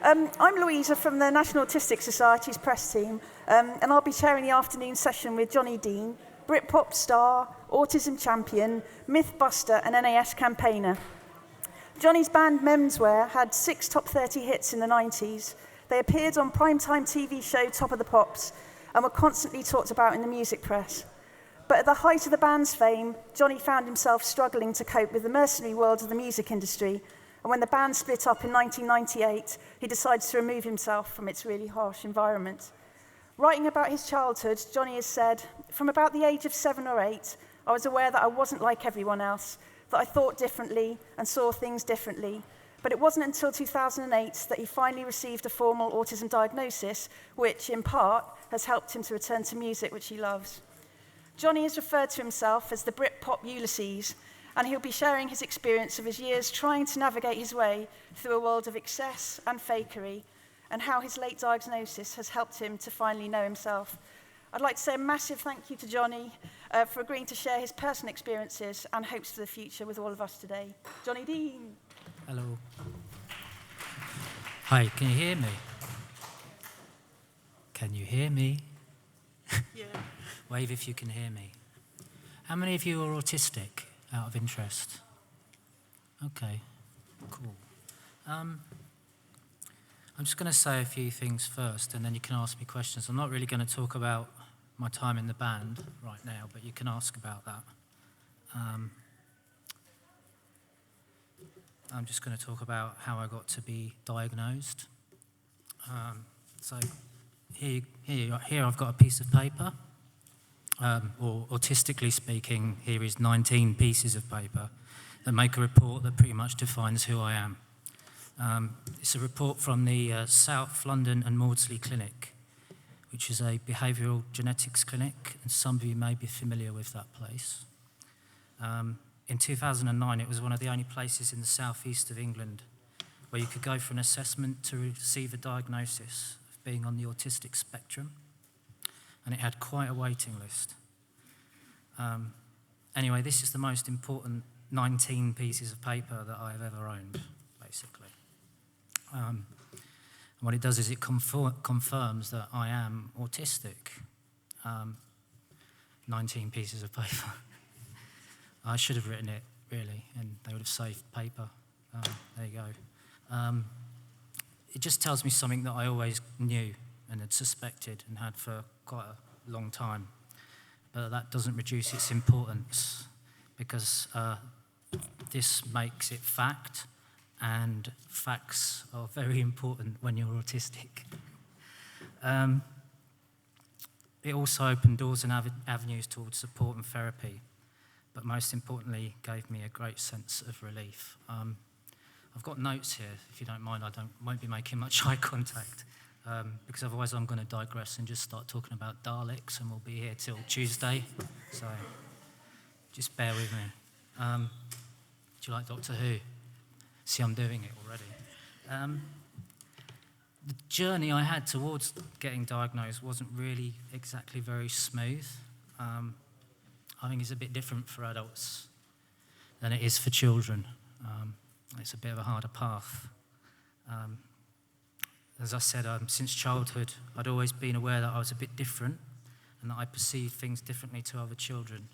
I'm Louisa from the National Autistic Society's press team, and I'll be chairing the afternoon session with Johnny Dean, Britpop star, autism champion, Mythbuster and NAS campaigner. Johnny's band Menswear had 6 top 30 hits in the 90s. They appeared on primetime TV show Top of the Pops and were constantly talked about in the music press. But at the height of the band's fame, Johnny found himself struggling to cope with the mercenary world of the music industry. And when the band split up in 1998, he decided to remove himself from its really harsh environment. Writing about his childhood, Johnny has said, "From about the age of 7 or 8, I was aware that I wasn't like everyone else, that I thought differently and saw things differently. But it wasn't until 2008 that he finally received a formal autism diagnosis, which, in part, has helped him to return to music, which he loves." Johnny has referred to himself as the Britpop Ulysses, and he'll be sharing his experience of his years trying to navigate his way through a world of excess and fakery, and how his late diagnosis has helped him to finally know himself. I'd like to say a massive thank you to Johnny for agreeing to share his personal experiences and hopes for the future with all of us today. Johnny Dean. Hello. Hi, can you hear me? Can you hear me? Yeah. Wave if you can hear me. How many of you are autistic, out of interest? Okay, cool. I'm just going to say a few things first, and then you can ask me questions. I'm not really going to talk about my time in the band right now, but you can ask about that. I'm just going to talk about how I got to be diagnosed. So here I've got a piece of paper, or autistically speaking, here is 19 pieces of paper that make a report that pretty much defines who I am. It's a report from the South London and Maudsley Clinic, which is a behavioural genetics clinic, and some of you may be familiar with that place. In 2009, it was one of the only places in the southeast of England where you could go for an assessment to receive a diagnosis of being on the autistic spectrum, and it had quite a waiting list. Anyway, this is the most important 19 pieces of paper that I've ever owned, basically. And what it does is it confirms that I am autistic. 19 pieces of paper. I should have written it, really, and they would have saved paper. There you go. It just tells me something that I always knew and had suspected and had for quite a long time. But that doesn't reduce its importance, because this makes it fact, and facts are very important when you're autistic. It also opened doors and avenues towards support and therapy, but most importantly, gave me a great sense of relief. I've got notes here, if you don't mind. I won't be making much eye contact, because otherwise I'm going to digress and just start talking about Daleks, and we'll be here till Tuesday, so just bear with me. Do you like Doctor Who? See, I'm doing it already. The journey I had towards getting diagnosed wasn't really exactly very smooth. I think it's a bit different for adults than it is for children. It's a bit of a harder path. As I said, since childhood, I'd always been aware that I was a bit different and that I perceived things differently to other children.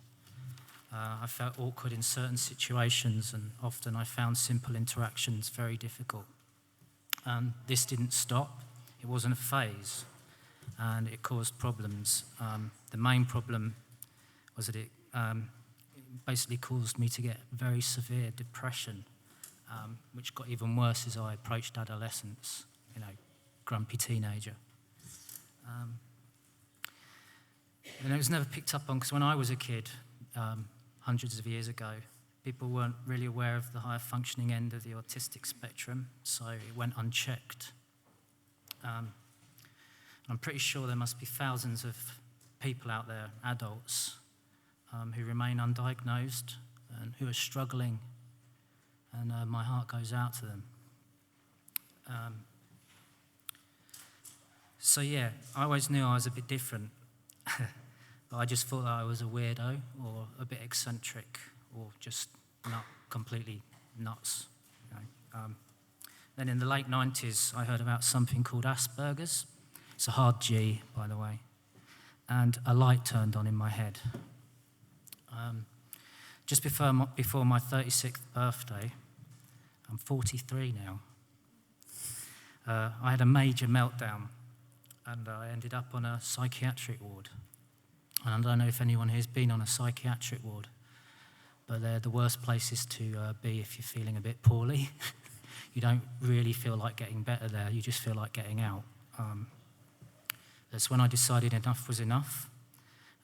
I felt awkward in certain situations, and often I found simple interactions very difficult. This didn't stop. It wasn't a phase, and it caused problems. The main problem was that it basically caused me to get very severe depression, which got even worse as I approached adolescence, grumpy teenager. And it was never picked up on, because when I was a kid, hundreds of years ago, people weren't really aware of the higher functioning end of the autistic spectrum, so it went unchecked. I'm pretty sure there must be thousands of people out there, adults, who remain undiagnosed and who are struggling, and my heart goes out to them. So yeah, I always knew I was a bit different, but I just thought that I was a weirdo or a bit eccentric or just not completely nuts. Then in the late 90s, I heard about something called Asperger's. It's a hard G, by the way. And a light turned on in my head. Just before my 36th birthday, I'm 43 now, I had a major meltdown and I ended up on a psychiatric ward. And I don't know if anyone here's been on a psychiatric ward, but they're the worst places to be if you're feeling a bit poorly. You don't really feel like getting better there, you just feel like getting out. That's when I decided enough was enough,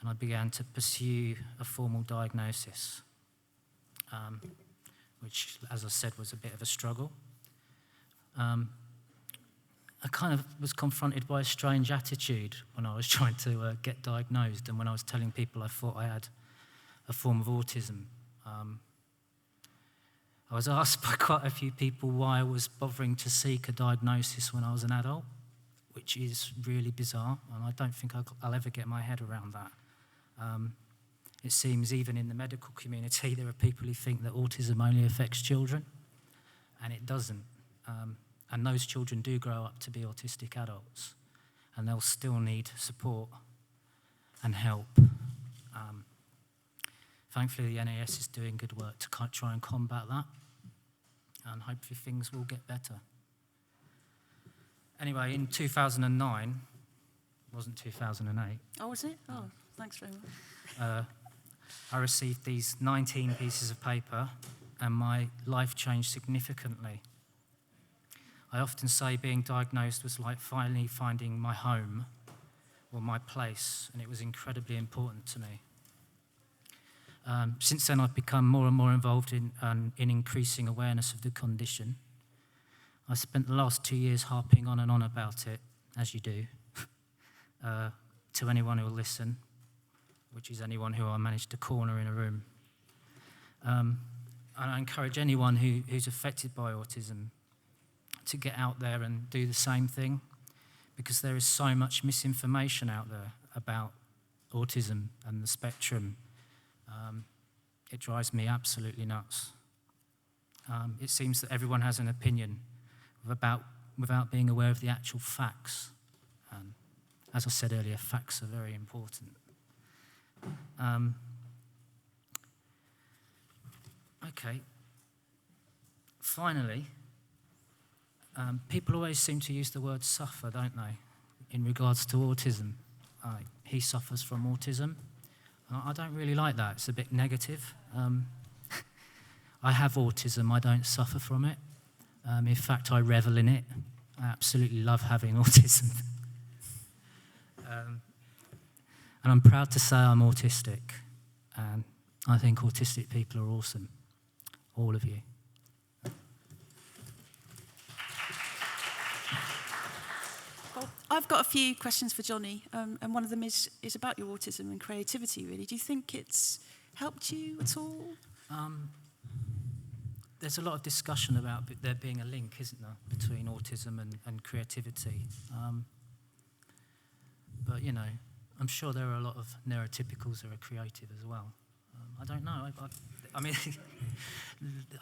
and I began to pursue a formal diagnosis, which, as I said, was a bit of a struggle. I kind of was confronted by a strange attitude when I was trying to get diagnosed, and when I was telling people I thought I had a form of autism. I was asked by quite a few people why I was bothering to seek a diagnosis when I was an adult, which is really bizarre, and I don't think I'll ever get my head around that. It seems even in the medical community there are people who think that autism only affects children, and it doesn't. And those children do grow up to be autistic adults, and they'll still need support and help. Thankfully, the NAS is doing good work to try and combat that, and hopefully things will get better. Anyway, in 2009, it wasn't 2008. Oh, was it? Oh, thanks very much. I received these 19 pieces of paper, and my life changed significantly. I often say being diagnosed was like finally finding my home or my place, and it was incredibly important to me. Since then, I've become more and more involved in increasing awareness of the condition. I spent the last 2 years harping on and on about it, as you do, to anyone who will listen, which is anyone who I managed to corner in a room. And I encourage anyone who's affected by autism to get out there and do the same thing, because there is so much misinformation out there about autism and the spectrum. It drives me absolutely nuts. It seems that everyone has an opinion without being aware of the actual facts. As I said earlier, facts are very important. Okay. Finally, people always seem to use the word suffer, don't they, in regards to autism. He suffers from autism. I don't really like that. It's a bit negative. I have autism. I don't suffer from it. In fact, I revel in it. I absolutely love having autism. And I'm proud to say I'm autistic. And I think autistic people are awesome. All of you. Well, I've got a few questions for Johnny, and one of them is about your autism and creativity, really. Do you think it's helped you at all? There's a lot of discussion about there being a link, isn't there, between autism and creativity. But, you know, I'm sure there are a lot of neurotypicals that are creative as well. I don't know. I mean,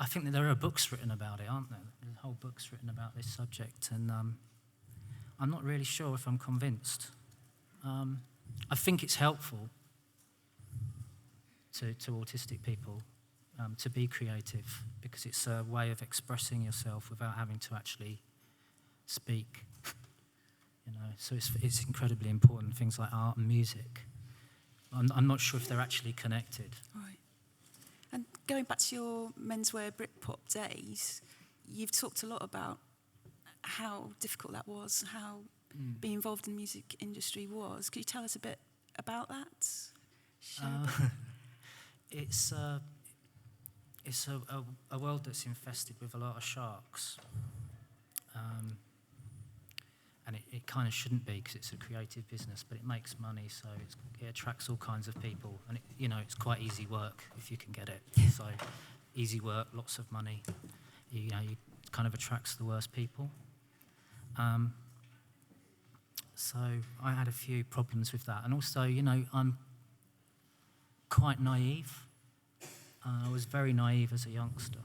I think that there are books written about it, aren't there? There's whole books written about this subject, and I'm not really sure if I'm convinced. I think it's helpful to autistic people to be creative, because it's a way of expressing yourself without having to actually speak. You know, so it's incredibly important. Things like art and music. I'm not sure if they're actually connected. Right. And going back to your menswear Britpop days, you've talked a lot about how difficult that was, how being involved in the music industry was. Could you tell us a bit about that? It's a world that's infested with a lot of sharks. And it kind of shouldn't be, because it's a creative business, but it makes money, so it attracts all kinds of people. And, it's quite easy work if you can get it. So easy work, lots of money. It kind of attracts the worst people. So I had a few problems with that. And also, I'm quite naive. I was very naive as a youngster.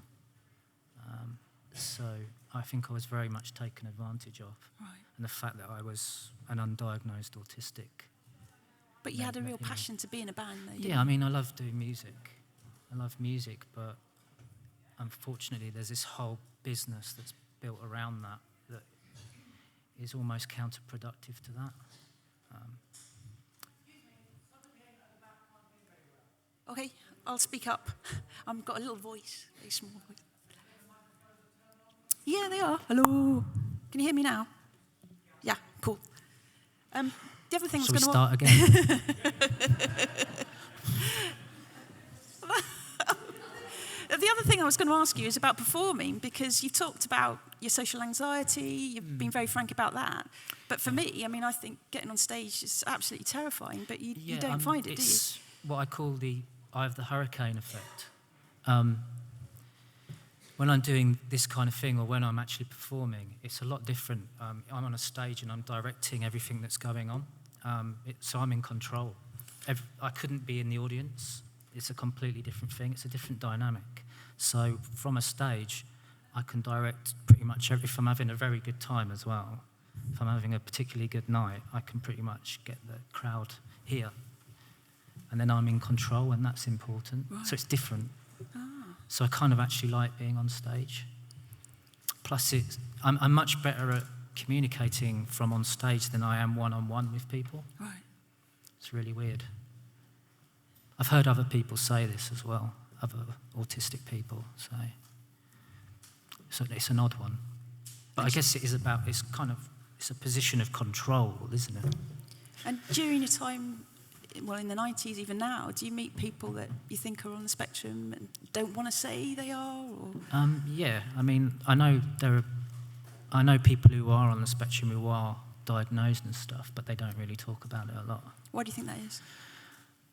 So I think I was very much taken advantage of. Right. And the fact that I was an undiagnosed autistic. But you had a real passion to be in a band, though, didn't Yeah, I mean, I love doing music. I love music, but unfortunately there's this whole business that's built around that is almost counterproductive to that. Okay, I'll speak up. I've got a little voice, very small voice. Yeah, they are. Hello. Can you hear me now? Yeah, cool. The other thing I was Shall we going to start again? The other thing I was going to ask you is about performing, because you talked about your social anxiety, you've been very frank about that. But for me, I mean, I think getting on stage is absolutely terrifying, but you don't find it, do you? It's what I call the eye of the hurricane effect. When I'm doing this kind of thing, or when I'm actually performing, it's a lot different. I'm on a stage and I'm directing everything that's going on, so I'm in control. I couldn't be in the audience. It's a completely different thing. It's a different dynamic. So from a stage, I can direct pretty much if I'm having a very good time as well. If I'm having a particularly good night, I can pretty much get the crowd here. And then I'm in control, and that's important. Right. So it's different. So I kind of actually like being on stage. Plus, I'm much better at communicating from on stage than I am one-on-one with people. Right. It's really weird. I've heard other people say this as well, other autistic people say. So it's an odd one. But I guess it's a position of control, isn't it? And during your time, well, in the 90s, even now, do you meet people that you think are on the spectrum and don't want to say they are? Or? Yeah, I mean, I know people who are on the spectrum who are diagnosed and stuff, but they don't really talk about it a lot. Why do you think that is?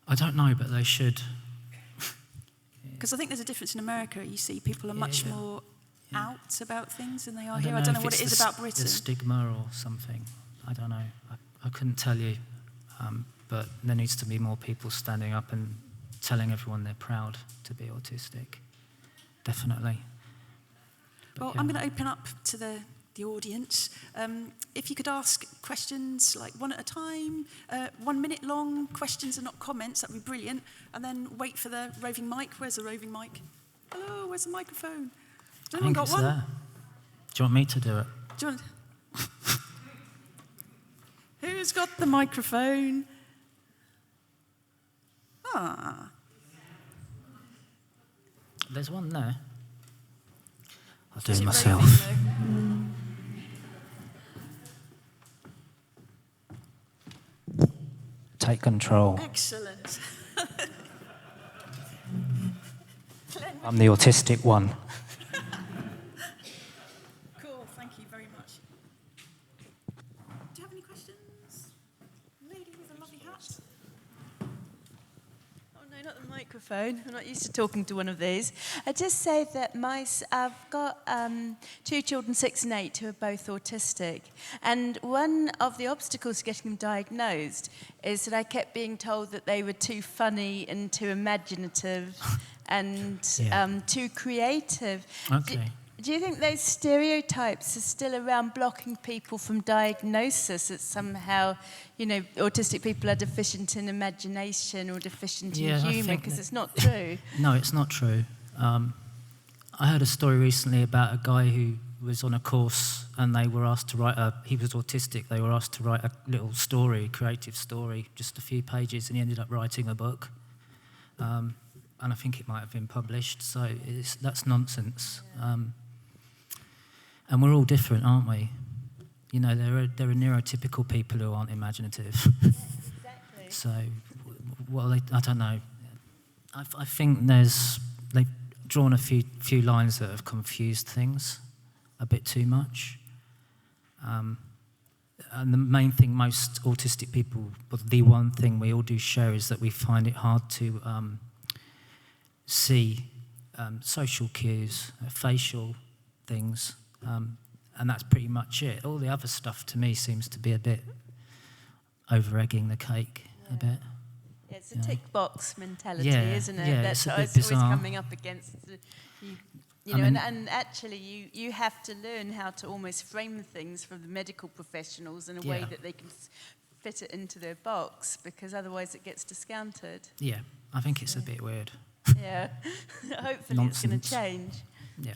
I don't know, but they should. Because I think there's a difference in America. You see people are much more out about things than they are here. I don't know what it is about Britain. The stigma or something. I don't know. I couldn't tell you. But there needs to be more people standing up and telling everyone they're proud to be autistic. Definitely. But well, I'm going to open up to the audience. If you could ask questions like one at a time, 1 minute long, questions and not comments, that'd be brilliant. And then wait for the roving mic. Where's the roving mic? Hello, where's the microphone? Has anyone got one? There. Do you want me to do it? Do you want... Who's got the microphone? There's one there. I'll do Is it it myself. roving, Take control. Excellent. I'm the autistic one. Cool, thank you very much. Do you have any questions? Lady with a lovely hat. Oh, no, not the microphone. I'm not used to talking to one of these. I just say that I've got 2 children, 6 and 8, who are both autistic. And one of the obstacles to getting them diagnosed is that I kept being told that they were too funny and too imaginative and too creative. Okay. Do you think those stereotypes are still around blocking people from diagnosis, that somehow, autistic people are deficient in imagination or deficient in humour? Because it's not true. No, it's not true. I heard a story recently about a guy who was on a course and they were asked to write he was autistic, they were asked to write a little story, creative story, just a few pages, and he ended up writing a book. And I think it might have been published, so that's nonsense. And we're all different, aren't we? There are neurotypical people who aren't imaginative. Exactly. So, well, I don't know. I think they've drawn a few lines that have confused things a bit too much. And the main thing most autistic people, well, the one thing we all do share is that we find it hard to see social cues, facial things, and that's pretty much it. All the other stuff to me seems to be a bit over-egging the cake a bit. Yeah, it's a tick box mentality, isn't it? Yeah, That's it's a what bit I was always bizarre. coming up against. You know, and actually you have to learn how to almost frame things from the medical professionals in a way that they can fit it into their box, because otherwise it gets discounted. Yeah, I think it's a bit weird. Yeah, hopefully it's going to change. Yeah.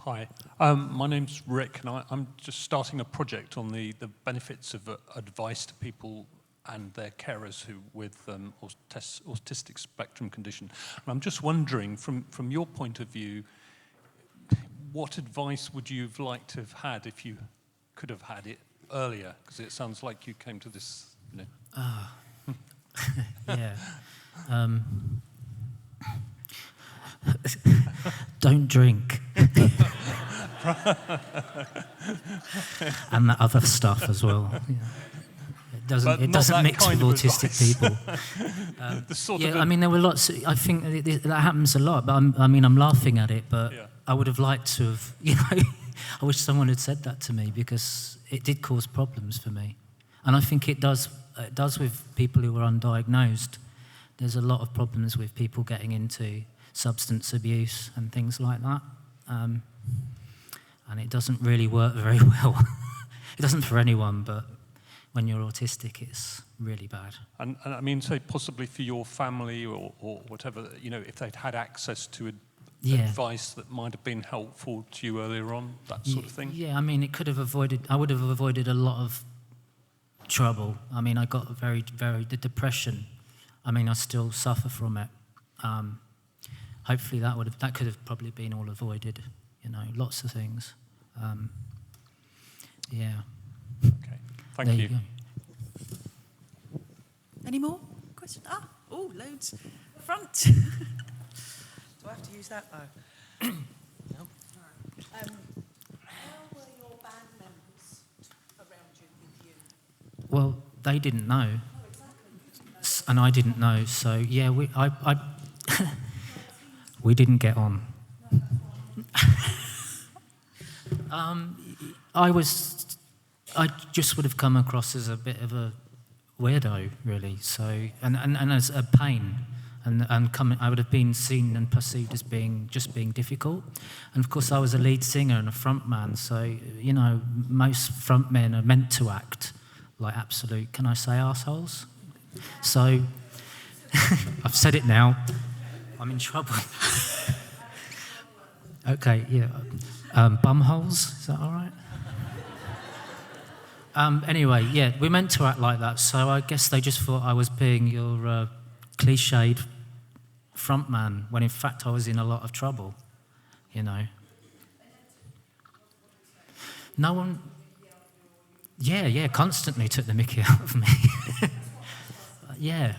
Hi, my name's Rick, and I'm just starting a project on the benefits of advice to people and their carers who with autistic spectrum condition. And I'm just wondering, from your point of view, what advice would you have liked to have had if you could have had it earlier? Because it sounds like you came to this, you know. Yeah. Don't drink. And that other stuff as well. Yeah. It doesn't mix with autistic people. I mean, there were lots. I think that happens a lot. But I'm laughing at it. But I would have liked to have. I wish someone had said that to me, because it did cause problems for me, and I think it does. It does with people who are undiagnosed. There's a lot of problems with people getting into substance abuse and things like that, and it doesn't really work very well. It doesn't for anyone, but when you're autistic, it's really bad. And I mean, say possibly for your family or whatever, you know, if they'd had access to advice that might have been helpful to you earlier on, that sort of thing. Yeah, I mean, I would have avoided a lot of trouble. I mean, I got the depression. I mean, I still suffer from it. Hopefully that could have probably been all avoided, you know, lots of things. Yeah. Okay, thank you. Go. Any more questions? Loads. Front. Do I have to use that? Oh. No. How were your band members around you, with you? Well, they didn't know. And I didn't know, so yeah, we didn't get on. I just would have come across as a bit of a weirdo, really. So, and as a pain, I would have been seen and perceived as being difficult. And of course, I was a lead singer and a front man, so you know, most front men are meant to act like absolute, can I say, arseholes? So, I've said it now. I'm in trouble. Okay, yeah. Bumholes, is that all right? Anyway, yeah, we're meant to act like that, so I guess they just thought I was being your cliched front man, when in fact I was in a lot of trouble, you know. No one... Yeah, constantly took the mickey out of me. Yeah,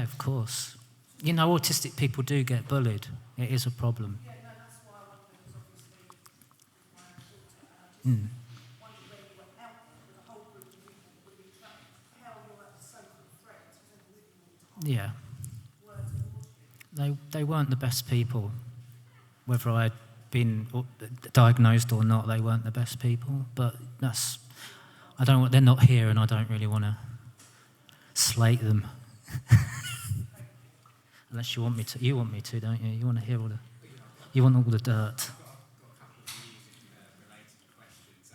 of course. You know, autistic people do get bullied. It is a problem. Yeah. They weren't the best people. Whether I had been diagnosed or not, they weren't the best people. But they're not here, and I don't really want to slate them. Unless you want me to. You want me to, don't you? You want to hear you want all the dirt.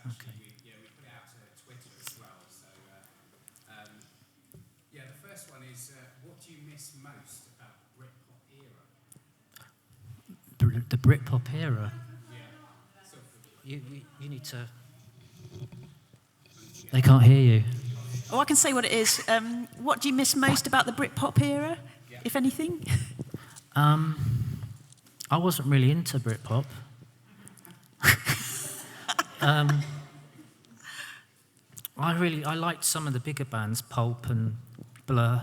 Okay. Yeah, we put it out to Twitter as well. So, the first one is, what do you miss most about the Britpop era? The Britpop era? Yeah. You need to... They can't hear you. I can say what it is. What do you miss most about the Britpop era, if anything? I wasn't really into Britpop. I liked some of the bigger bands, Pulp and Blur.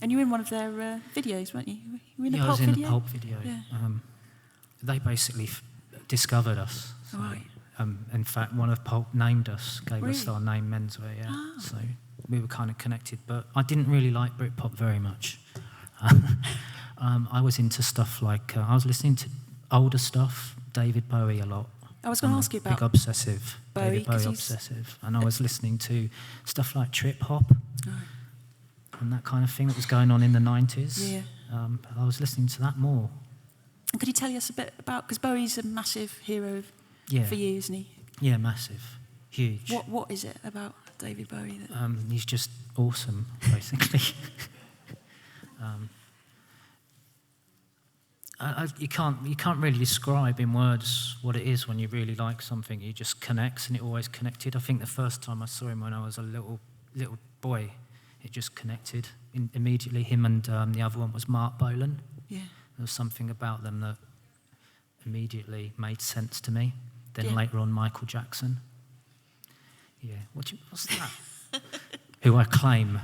And you were in one of their videos, weren't you? You were in a I Pulp was in video? the Pulp video. Yeah. They basically discovered us. So, Right. in fact, one of Pulp named us, gave us Really? our name, Menswear, yeah. Ah. So we were kind of connected, but I didn't really like Britpop very much. I was into stuff like, I was listening to older stuff, David Bowie a lot. I was going to I'm ask you a big about obsessive, Bowie, David 'cause Bowie he's- obsessive. And I was listening to stuff like trip hop. Right. and that kind of thing that was going on in the 90s. Yeah. I was listening to that more. And could you tell us a bit about, because Bowie's a massive hero Yeah. for you, isn't he? Yeah, massive. Huge. What is it about David Bowie that... He's just awesome, basically. You can't really describe in words what it is when you really like something. He just connects, and it always connected. I think the first time I saw him when I was a little boy, it just connected immediately. Him and the other one was Mark Bolan. Yeah. There was something about them that immediately made sense to me. Then Yeah. later on, Michael Jackson. Yeah, what's that? Who I claim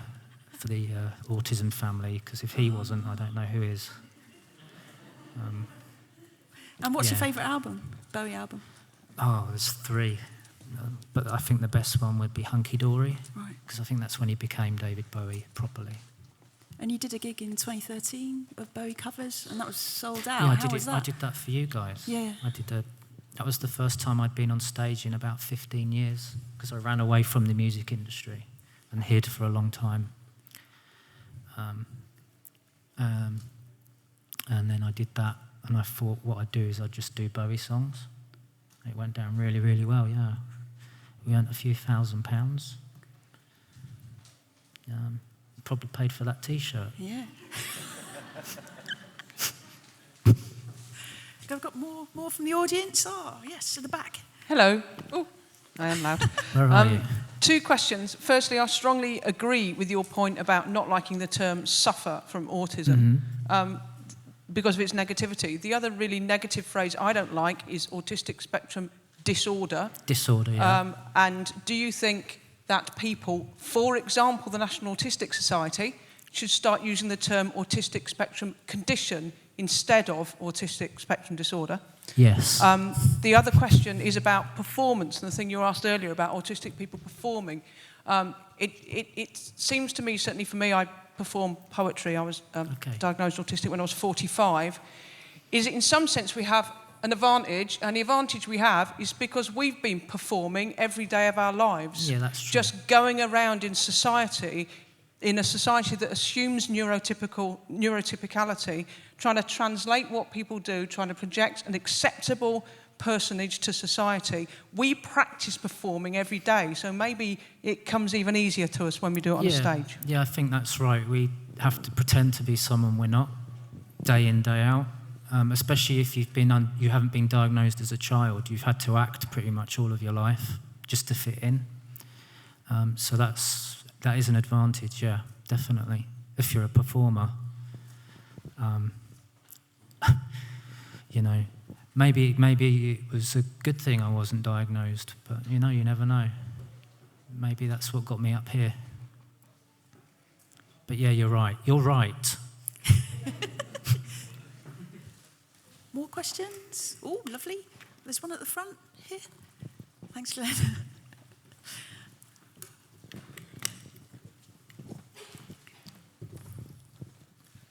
for the autism family, because if he wasn't, I don't know who is. And what's your Yeah. favourite album, Bowie album? Oh, there's 3. But I think the best one would be Hunky Dory, Right. because I think that's when he became David Bowie properly. And you did a gig in 2013 of Bowie covers, and that was sold out. Yeah, How was that? I did that for you guys. Yeah. That was the first time I'd been on stage in about 15 years, because I ran away from the music industry and hid for a long time. And then I did that, and I thought what I'd do is I'd just do Bowie songs. It went down really, really well, yeah. We earned a few £1,000. Probably paid for that T-shirt. Yeah. I've got more from the audience. Oh, yes, at the back. Hello. Oh, I am loud. Where are you? 2 questions. Firstly, I strongly agree with your point about not liking the term suffer from autism because of its negativity. The other really negative phrase I don't like is autistic spectrum disorder. Disorder, yeah. And do you think that people, for example, the National Autistic Society, should start using the term autistic spectrum condition instead of autistic spectrum disorder? Yes. The other question is about performance, and the thing you asked earlier about autistic people performing. It seems to me, certainly for me, I perform poetry. I was diagnosed autistic when I was 45. Is it in some sense we have an advantage, and the advantage we have is because we've been performing every day of our lives. Yeah, that's true. Just going around in society, in a society that assumes neurotypicality, trying to translate what people do, trying to project an acceptable personage to society. We practice performing every day, so maybe it comes even easier to us when we do it on a stage. Yeah, I think that's right. We have to pretend to be someone we're not, day in, day out. Especially if you haven't been diagnosed as a child. You've had to act pretty much all of your life just to fit in. So that is an advantage, yeah, definitely, if you're a performer. Maybe it was a good thing I wasn't diagnosed, but you never know. Maybe that's what got me up here. But yeah, you're right. You're right. More questions? Oh, lovely. There's one at the front here. Thanks, Glenn. Thank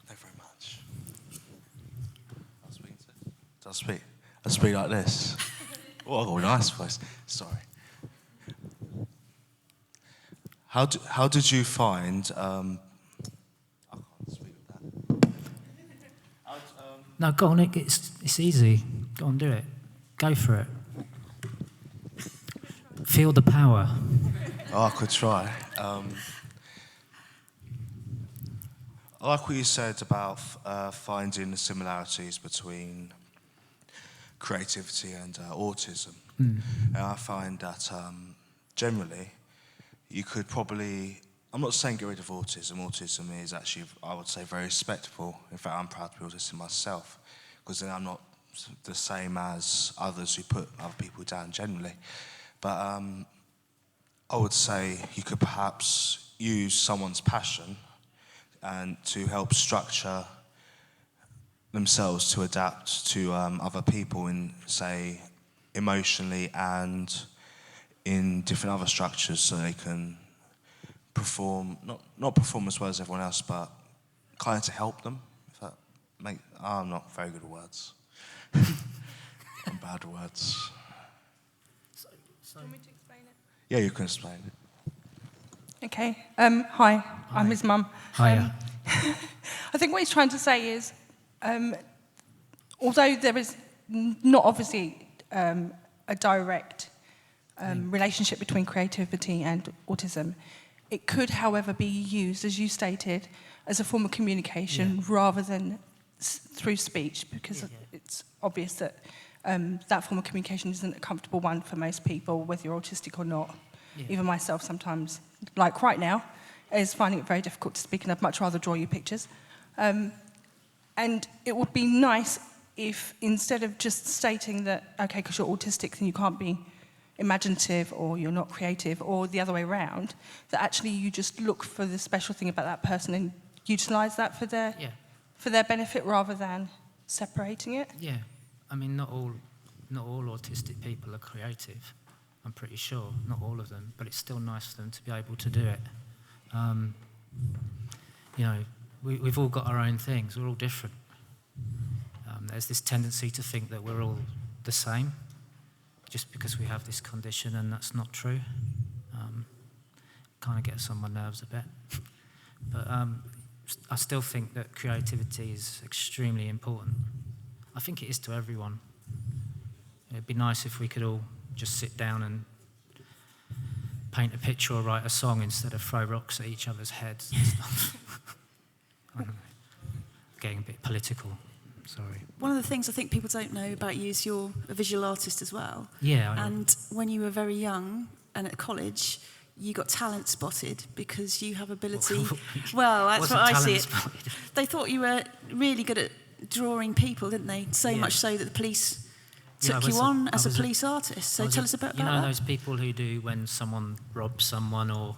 you very much. I'll speak like this. Oh, I've got a nice voice. Sorry. How did you find... I can't speak with that. No, go on, it's easy. Go on, do it. Go for it. Feel the power. Oh, I could try. I like what you said about finding the similarities between creativity and autism. And I find that generally you could probably, I'm not saying get rid of autism. Autism is actually, I would say, very respectable. In fact, I'm proud to be autistic myself, because then I'm not the same as others who put other people down generally. But I would say you could perhaps use someone's passion and to help structure themselves to adapt to other people in, say, emotionally and in different other structures, so they can perform, not perform as well as everyone else, but kind of to help them. If that I'm not very good at words. I'm bad at words. Do you want me to explain it? Yeah, you can explain it. Okay. Hi, I'm his mum. Hiya. I think what he's trying to say is, although there is not obviously a direct relationship between creativity and autism, it could, however, be used, as you stated, as a form of communication rather than through speech, because it's obvious that that form of communication isn't a comfortable one for most people, whether you're autistic or not. Yeah. Even myself sometimes, like right now, is finding it very difficult to speak, and I'd much rather draw you pictures. And it would be nice if, instead of just stating that, okay, because you're autistic, then you can't be imaginative or you're not creative, or the other way around, that actually you just look for the special thing about that person and utilise that for their benefit rather than separating it. Yeah, I mean, not all autistic people are creative. I'm pretty sure, not all of them, but it's still nice for them to be able to do it. You know, we've all got our own things. We're all different. There's this tendency to think that we're all the same, just because we have this condition, and that's not true. Kind of gets on my nerves a bit. But I still think that creativity is extremely important. I think it is to everyone. It'd be nice if we could all just sit down and paint a picture or write a song instead of throw rocks at each other's heads and stuff. I don't know. Getting a bit political. Sorry. One of the things I think people don't know about you is you're a visual artist as well. Yeah. And when you were very young and at college, you got talent spotted because you have ability. Well, that's what I see it. They thought you were really good at drawing people, didn't they? So much so that the police took you on as a police artist. So tell us a bit about that. You know those people who do when someone robs someone or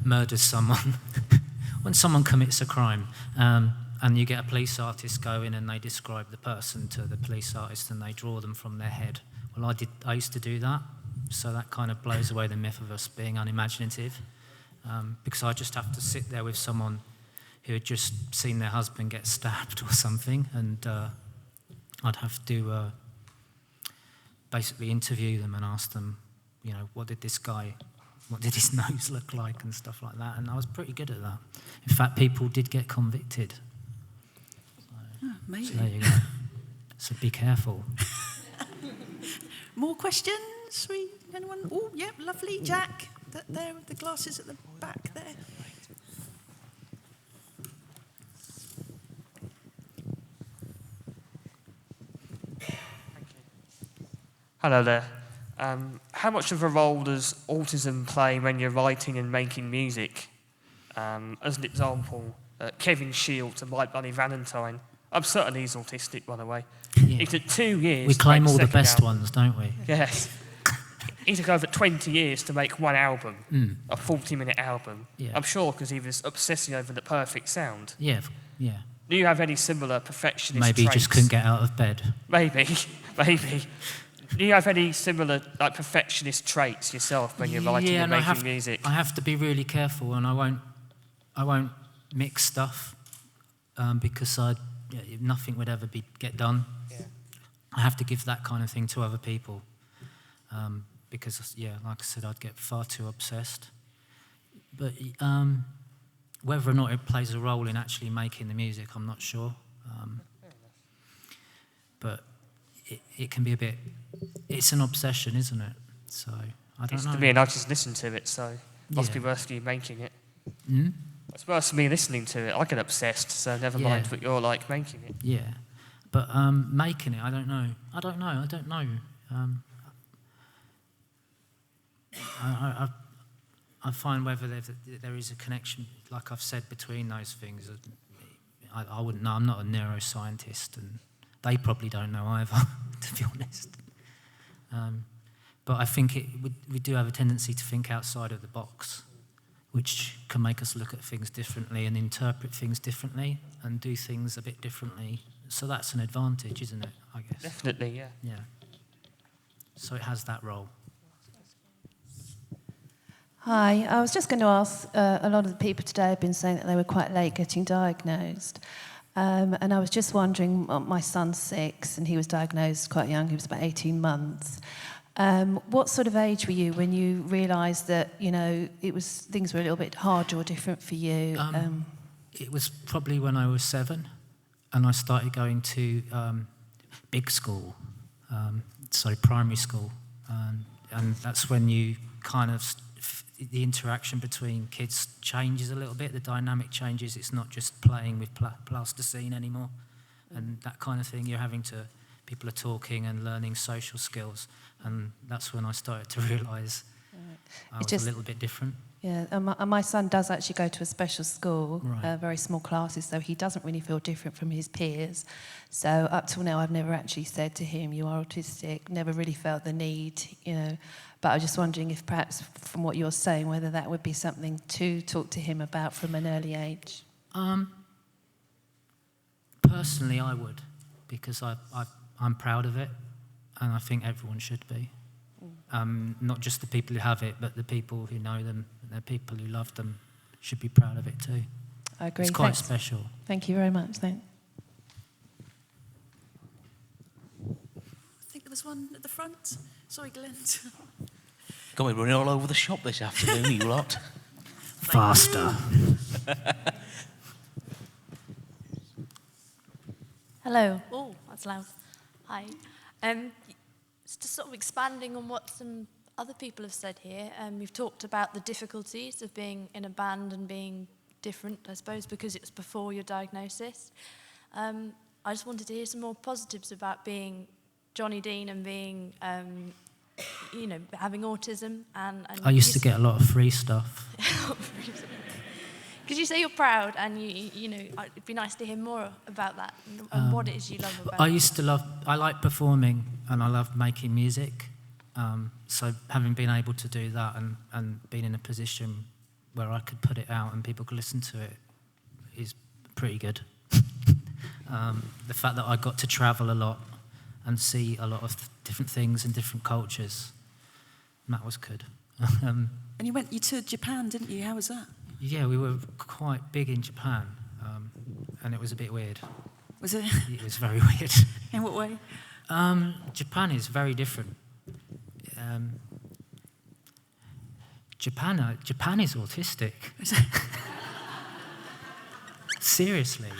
murders someone, when someone commits a crime, and you get a police artist go in and they describe the person to the police artist and they draw them from their head. Well, I used to do that, so that kind of blows away the myth of us being unimaginative, because I just have to sit there with someone who had just seen their husband get stabbed or something, and I'd have to basically interview them and ask them, you know, what did his nose look like and stuff like that, and I was pretty good at that. In fact, people did get convicted. So there you go. So be careful. More questions? Anyone? Oh, yeah, lovely. Jack, there, the glasses at the back there. Hello there. How much of a role does autism play when you're writing and making music? As an example, Kevin Shields and My Bloody Valentine. I'm certain he's autistic, by the way. Yeah. It took 2 years. We claim all the best album. ones, don't we? Yes. It took over 20 years to make one album, a 40-minute album. Yeah. I'm sure because he was obsessing over the perfect sound. Yeah. Do you have any similar perfectionist Maybe traits? he just couldn't get out of bed. Maybe. Do you have any similar perfectionist traits yourself when you're writing and making music? I have to be really careful, and I won't mix stuff because nothing would ever get done. Yeah. I have to give that kind of thing to other people because, like I said, I'd get far too obsessed. But whether or not it plays a role in actually making the music, I'm not sure. But it can be a bit... It's an obsession, isn't it? So, I don't know. To me, and I just listen to it, so it must be worth you making it. Mm? It's worse for me listening to it. I get obsessed, so never mind what you're like making it. Yeah. But making it, I don't know. I find whether there is a connection, like I've said, between those things. I wouldn't know. I'm not a neuroscientist, and they probably don't know either, to be honest. But I think we do have a tendency to think outside of the box, which can make us look at things differently and interpret things differently and do things a bit differently. So that's an advantage, isn't it, I guess? Definitely, yeah. Yeah. So it has that role. Hi, I was just going to ask, a lot of the people today have been saying that they were quite late getting diagnosed. And I was just wondering, my son's 6 and he was diagnosed quite young, he was about 18 months. What sort of age were you when you realised that, you know, things were a little bit harder or different for you? It was probably when I was 7, and I started going to big school, so primary school, and that's when you kind of the interaction between kids changes a little bit. The dynamic changes. It's not just playing with plasticine anymore, and that kind of thing. People are talking and learning social skills, and that's when I started to realise I was a little bit different. Yeah, and my son does actually go to a special school, Right. very small classes, so he doesn't really feel different from his peers. So up till now, I've never actually said to him, "You are autistic." Never really felt the need, you know. But I was just wondering if perhaps, from what you're saying, whether that would be something to talk to him about from an early age. Personally, I would, because I'm proud of it, and I think everyone should be. Not just the people who have it, but the people who know them, the people who love them should be proud of it too. I agree. It's quite Thanks. special. Thank you very much. Thanks. I think there was one at the front. Sorry, Glenn. God, we're running all over the shop this afternoon, you lot. Faster. Hello. Oh, that's loud. Hi. Just sort of expanding on what some other people have said here. You've talked about the difficulties of being in a band and being different, I suppose, because it was before your diagnosis. I just wanted to hear some more positives about being Johnny Dean and being, you know, having autism. And I used to get a lot of free stuff. Because you say you're proud, and you know, it'd be nice to hear more about that and what it is you love about it. I like performing, and I love making music. So having been able to do that and being in a position where I could put it out and people could listen to it is pretty good. The fact that I got to travel a lot and see a lot of different things and different cultures, that was good. And you toured Japan, didn't you? How was that? Yeah, we were quite big in Japan, and it was a bit weird. Was it? It was very weird. In what way? Japan is very different. Japan is autistic. Seriously,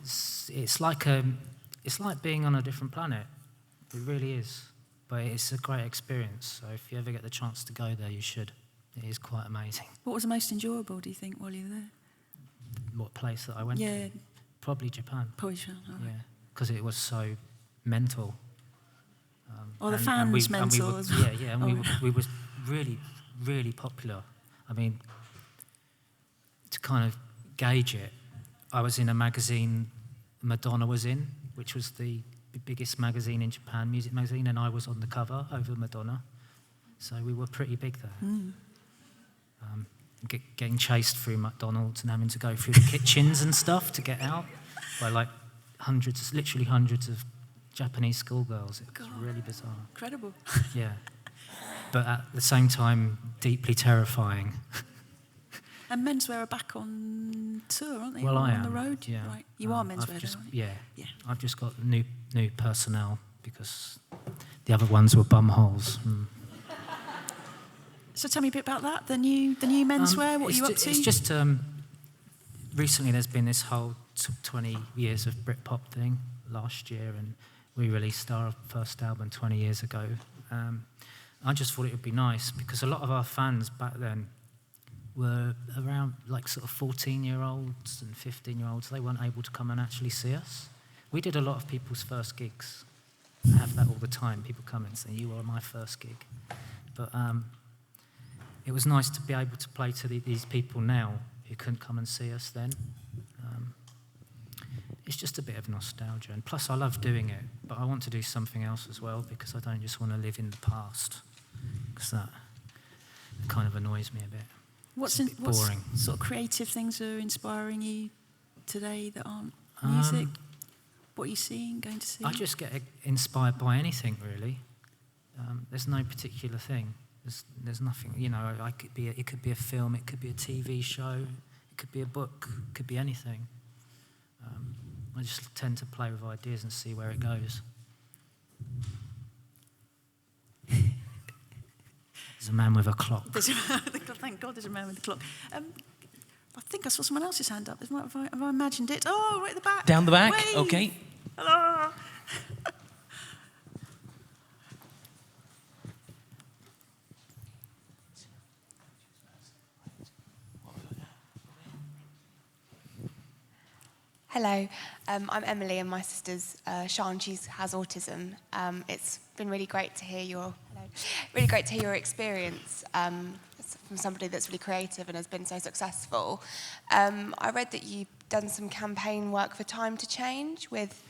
it's like being on a different planet. It really is. But it's a great experience. So if you ever get the chance to go there, you should. It is quite amazing. What was the most enjoyable, do you think, while you were there? What place that I went to? Probably Japan. Probably Japan, all right. Yeah, because it was so mental. The fans mental as well. Yeah, and we were really, really popular. I mean, to kind of gauge it, I was in a magazine Madonna was in, which was the biggest magazine in Japan, music magazine, and I was on the cover over Madonna. So we were pretty big there. Getting chased through McDonald's and having to go through the kitchens and stuff to get out by like literally hundreds of Japanese schoolgirls. It was really bizarre. Incredible. Yeah. But at the same time, deeply terrifying. And Menswear are back on tour, aren't they? Well, I am. On the road? Yeah. Right. You are Menswear, just, aren't you? Yeah. I've just got new personnel because the other ones were bumholes. So tell me a bit about that, the new Menswear, what are you up to? It's just, recently there's been this whole 20 years of Britpop thing last year, and we released our first album 20 years ago. I just thought it would be nice because a lot of our fans back then were around like sort of 14-year-olds and 15-year-olds. They weren't able to come and actually see us. We did a lot of people's first gigs. I have that all the time. People come and say, "You were my first gig." But it was nice to be able to play to these people now who couldn't come and see us then. It's just a bit of nostalgia. And plus, I love doing it, but I want to do something else as well because I don't just want to live in the past because that kind of annoys me a bit. What sort of creative things are inspiring you today that aren't music? What are you seeing, going to see? I just get inspired by anything, really. There's no particular thing. There's nothing, you know. It could be a film, it could be a TV show, it could be a book, it could be anything. I just tend to play with ideas and see where it goes. There's a man with a clock. Thank God there's a man with a clock. I think I saw someone else's hand up. Have I imagined it? Oh, right at the back. Down the back, Wave. okay. Hello. Hello, I'm Emily and my sister's Sian. She has autism. It's been really great to hear your experience from somebody that's really creative and has been so successful. I read that you've done some campaign work for Time to Change with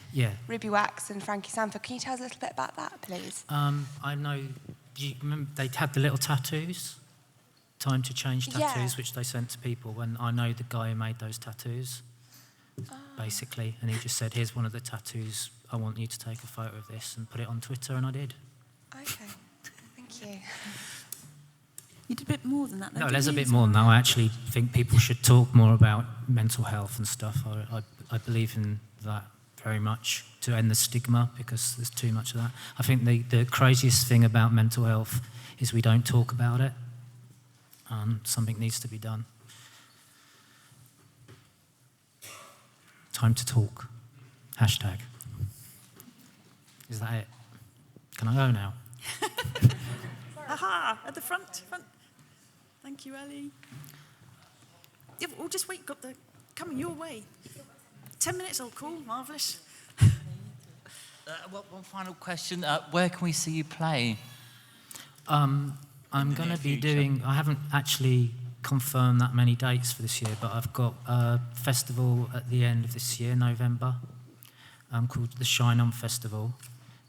Ruby Wax and Frankie Sanford. Can you tell us a little bit about that, please? I know. Do you remember they had the little tattoos? Time to Change tattoos, which they sent to people. When I know the guy who made those tattoos. Basically, and he just said, here's one of the tattoos, I want you to take a photo of this and put it on Twitter, and I did. Okay, thank you. You did a bit more than that, though. No, there's a bit more than that. I actually think people should talk more about mental health and stuff. I believe in that very much, to end the stigma, because there's too much of that. I think the craziest thing about mental health is we don't talk about it. Something needs to be done. Time to talk. Hashtag. Is that it? Can I go now? Aha! At the front. Thank you, Ellie. Yeah, we'll just wait. Got the coming your way. 10 minutes. Oh, cool. Marvellous. One final question. Where can we see you play? I'm going to be doing. I haven't actually confirmed that many dates for this year, but I've got a festival at the end of this year, November, called the Shine On Festival,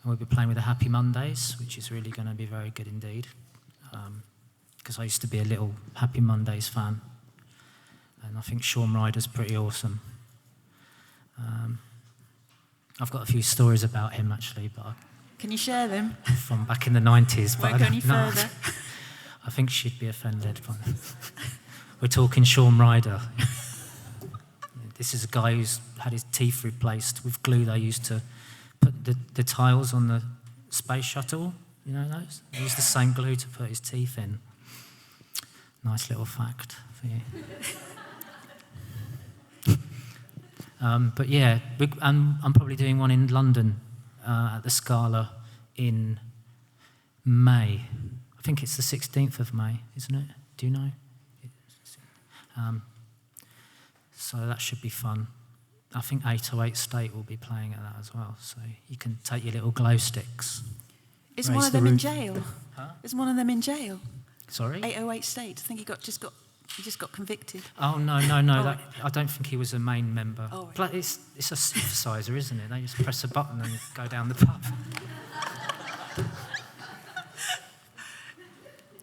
and we'll be playing with the Happy Mondays, which is really going to be very good indeed, because I used to be a little Happy Mondays fan, and I think Shaun Ryder's pretty awesome. I've got a few stories about him actually, but can you share them? From back in the 90s, but Won't go any further. I think she'd be offended. We're talking Shaun Ryder. This is a guy who's had his teeth replaced with glue they used to put the tiles on the space shuttle. You know those? They used the same glue to put his teeth in. Nice little fact for you. But yeah, I'm probably doing one in London at the Scala in May. I think it's the 16th of May, isn't it? Do you know? So that should be fun. I think 808 State will be playing at that as well, so you can take your little glow sticks. Is one of them in jail? Huh? Is one of them in jail? Sorry? 808 State. I think he just got convicted. Oh, no. Oh. I don't think he was a main member. Oh, right. But it's a synthesizer, isn't it? They just press a button and go down the pub.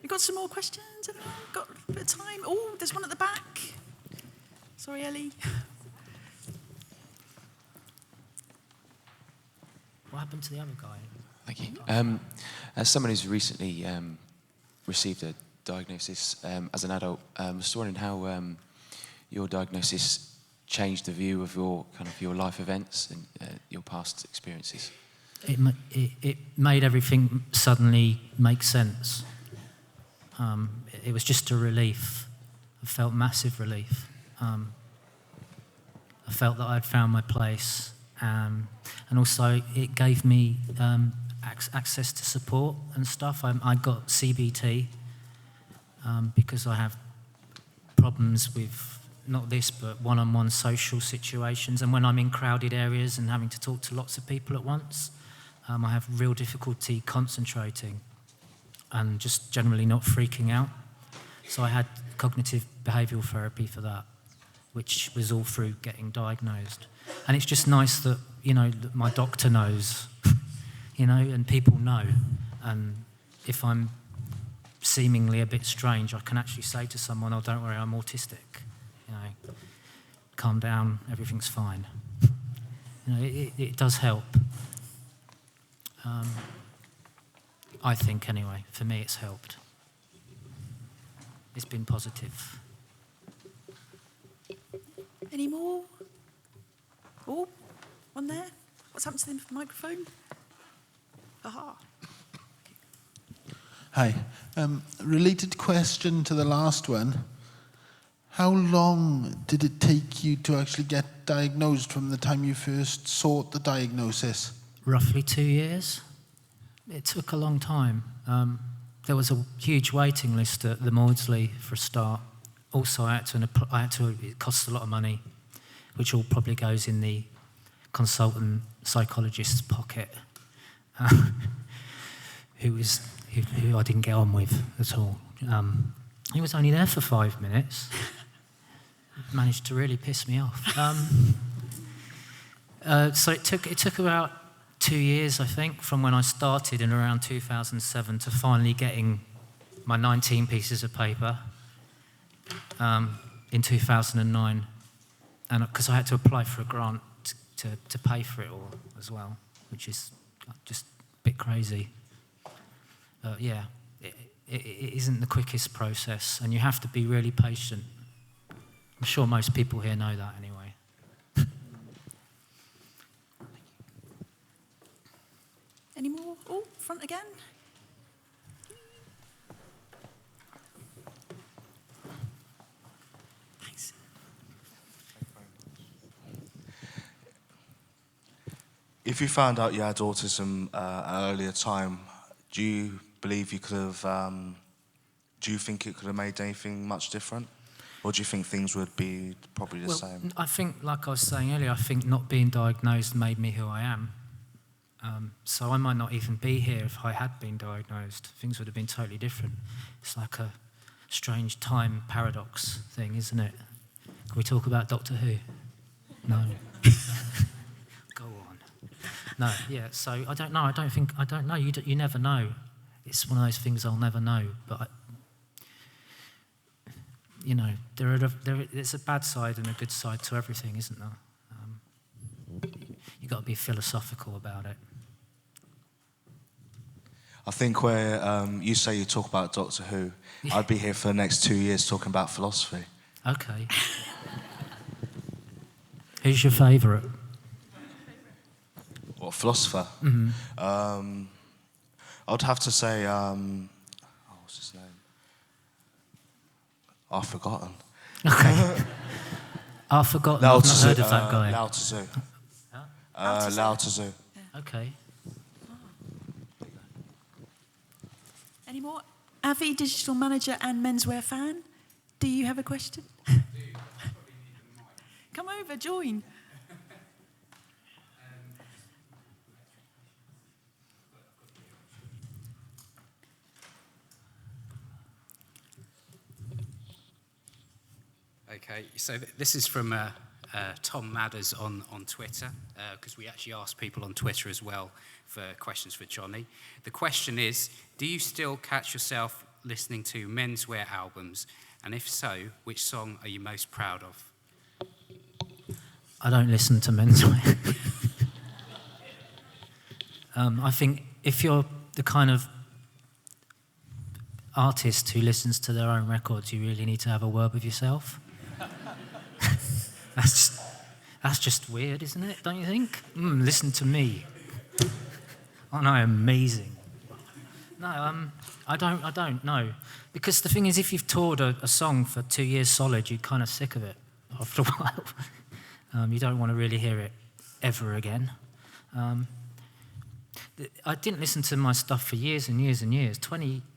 You got some more questions? Have you got a bit of time? Oh, there's one at the back. Sorry, Ellie. What happened to the other guy? Thank you. As someone who's recently received a diagnosis as an adult, I was wondering how your diagnosis changed the view of your life events and your past experiences. It made everything suddenly make sense. It was just a relief. I felt massive relief. I felt that I'd found my place, and also it gave me access to support and stuff. I got CBT because I have problems with not this, but one-on-one social situations, and when I'm in crowded areas and having to talk to lots of people at once, I have real difficulty concentrating and just generally not freaking out. So I had cognitive behavioural therapy for that, which was all through getting diagnosed. And it's just nice that, that my doctor knows, and people know. And if I'm seemingly a bit strange, I can actually say to someone, oh, don't worry, I'm autistic. Calm down, everything's fine. It does help. I think, anyway. For me, it's helped. It's been positive. Any more? Oh, one there. What's happened to the microphone? Aha. Hi. Related question to the last one. How long did it take you to actually get diagnosed from the time you first sought the diagnosis? Roughly 2 years. It took a long time. There was a huge waiting list at the Maudsley for a start. Also, it costs a lot of money, which all probably goes in the consultant psychologist's pocket, who I didn't get on with at all. He was only there for 5 minutes. Managed to really piss me off. So it took about 2 years, I think, from when I started in around 2007 to finally getting my 19 pieces of paper in 2009, and because I had to apply for a grant to pay for it all as well, which is just a bit crazy. Yeah, it isn't the quickest process, and you have to be really patient. I'm sure most people here know that anyway. Any more? Oh, front again. Thanks. If you found out you had autism at an earlier time, do you believe you could have, do you think it could have made anything much different? Or do you think things would be probably the same? I think, like I was saying earlier, I think not being diagnosed made me who I am. So I might not even be here if I had been diagnosed. Things would have been totally different. It's like a strange time paradox thing, isn't it? Can we talk about Doctor Who? No. Go on. No, yeah, so I don't know. I don't know. You never know. It's one of those things I'll never know. But, you know, there's a bad side and a good side to everything, isn't there? You've got to be philosophical about it. I think where you say you talk about Doctor Who, I'd be here for the next 2 years talking about philosophy. Okay. Who's your favourite? What, philosopher? Mm-hmm. I'd have to say, what's his name? I've forgotten. Okay. I've forgotten. I've not heard of that guy. Lao Tzu. Huh? Lao Tzu. Okay. Any more? Avi, digital manager and menswear fan, do you have a question? Come over, join. Okay, so this is from Tom Madders on Twitter, because we actually asked people on Twitter as well for questions for Johnny. The question is, do you still catch yourself listening to menswear albums? And if so, which song are you most proud of? I don't listen to menswear. I think if you're the kind of artist who listens to their own records, you really need to have a word with yourself. That's just weird, isn't it? Don't you think? Listen to me. Aren't I amazing? No, I don't know. Because the thing is, if you've toured a song for 2 years solid, you're kind of sick of it after a while. You don't want to really hear it ever again. I didn't listen to my stuff for years and years and years,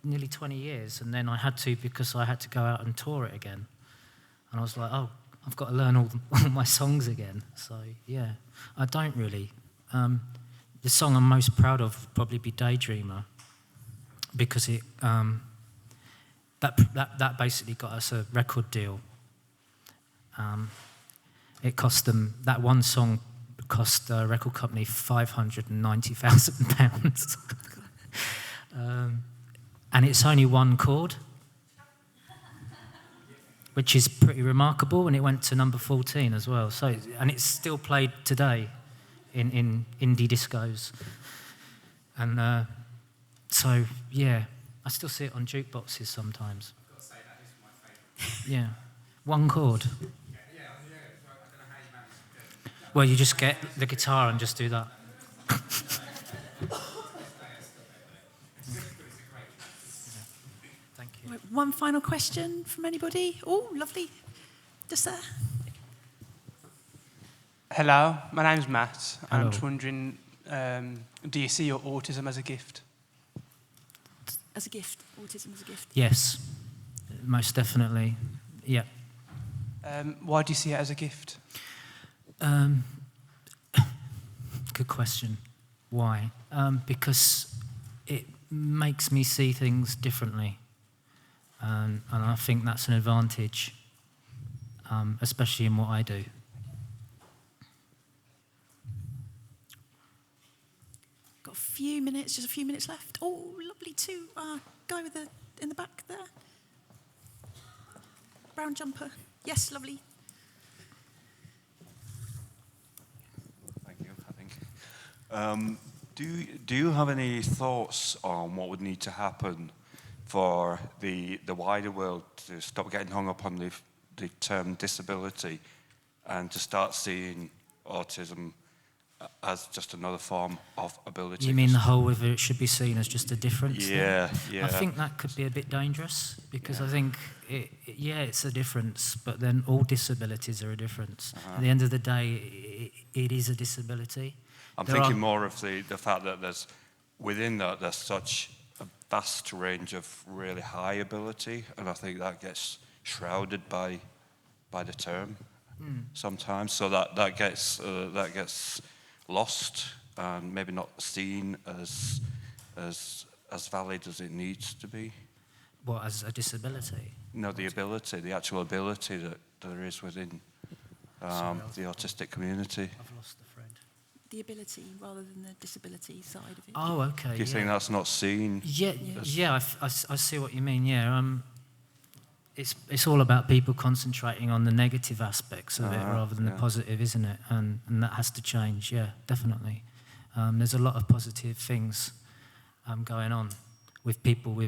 nearly 20 years, and then I had to because I had to go out and tour it again. And I was like, oh, I've got to learn all my songs again. So, yeah, I don't really. The song I'm most proud of would probably be Daydreamer, because it that basically got us a record deal. It cost them, that one song cost the record company £590,000. And it's only one chord, which is pretty remarkable, and it went to number 14 as well. So, and it's still played today in indie discos. And so, yeah, I still see it on jukeboxes sometimes. I've got to say, that is my favourite. Yeah, one chord. Yeah, I don't know how you managed to do it. Well, you just get the guitar and just do that. one final question from anybody? Oh, lovely. Just there. Hello, my name's Matt. Hello. I'm just wondering, do you see your autism as a gift? As a gift, autism as a gift. Yes, most definitely. Yeah. Why do you see it as a gift? Good question. Why? Because it makes me see things differently. And I think that's an advantage, especially in what I do. Got a few minutes, just a few minutes left. Oh, lovely too. Guy with in the back there. Brown jumper. Yes, lovely. Thank you, I think. Do you have any thoughts on what would need to happen for the wider world to stop getting hung up on the term disability and to start seeing autism as just another form of ability? You mean the whole whether it should be seen as just a difference? Yeah, yeah. I think that could be a bit dangerous because I think, it's a difference, but then all disabilities are a difference. At the end of the day, it is a disability. I'm thinking more of the fact that within that there's such a vast range of really high ability, and I think that gets shrouded by the term sometimes. So that gets lost and maybe not seen as valid as it needs to be. What, as a disability? No, the actual ability that there is within the autistic community. I've lost the thread. The ability rather than the disability side of it. Oh, okay. Do you think that's not seen? Yeah, I see what you mean. Yeah, it's all about people concentrating on the negative aspects of it rather than the positive, isn't it? And that has to change. Yeah, definitely. There's a lot of positive things going on with people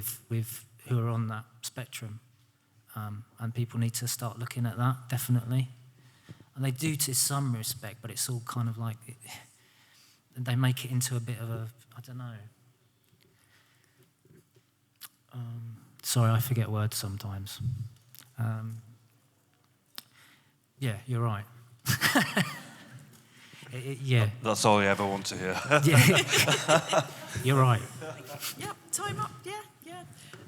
who are on that spectrum, and people need to start looking at that definitely. And they do to some respect, but it's all kind of like they make it into a bit of a, I don't know. Sorry, I forget words sometimes. Yeah, you're right. Yeah. That's all you ever want to hear. Yeah. You're right. Yep, time up. Yeah.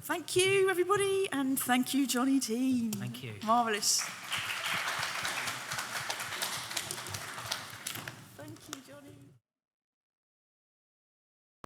Thank you, everybody, and thank you, Johnny Dean. Thank you. Marvellous.